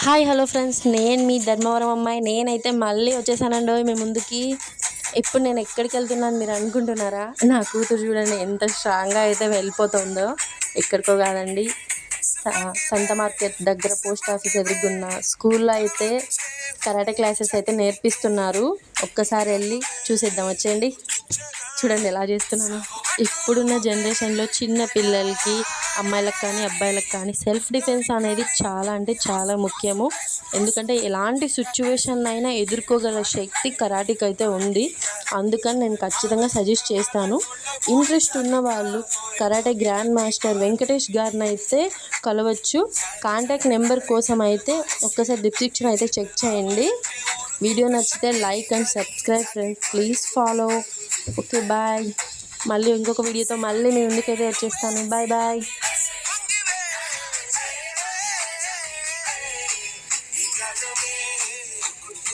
Hi hello friends, నేను మీ ధర్మవరం అమ్మాయి. నేనైతే మళ్ళీ వచ్చేసానండి మీ ముందుకి. ఇప్పుడు నేను ఎక్కడికి వెళ్తున్నాను మీరు అనుకుంటున్నారా? నా కూతురు చూడండి ఎంత స్ట్రాంగ్గా అయితే వెళ్ళిపోతుందో. ఎక్కడికో కాదండి, సంత మార్కెట్ దగ్గర పోస్ట్ ఆఫీస్ ఎదురుగున్న స్కూల్లో అయితే కరాటే క్లాసెస్ అయితే నేర్పిస్తున్నారు. ఒక్కసారి వెళ్ళి చూసేద్దాం, వచ్చేయండి. చూడండి ఎలా చేస్తున్నాను. ఇప్పుడున్న జనరేషన్లో చిన్న పిల్లలకి, అమ్మాయిలకు కానీ అబ్బాయిలకు కానీ సెల్ఫ్ డిఫెన్స్ అనేది చాలా అంటే చాలా ముఖ్యము. ఎందుకంటే ఎలాంటి సిచ్యువేషన్ అయినా ఎదుర్కోగల శక్తి కరాటీకి అయితే ఉంది. అందుకని నేను ఖచ్చితంగా సజెస్ట్ చేస్తాను. ఇంట్రెస్ట్ ఉన్న వాళ్ళు కరాటే గ్రాండ్ మాస్టర్ వెంకటేష్ గారిని అయితే కలవచ్చు. కాంటాక్ట్ నెంబర్ కోసం అయితే ఒక్కసారి డిస్క్రిప్షన్ అయితే చెక్ చేయండి. వీడియో నచ్చితే like and subscribe friends, please follow. Okay bye. మళ్ళీ ఇంకొక వీడియోతో మళ్ళీ మీ ముందుకైతే వచ్చేస్తాను. Bye bye.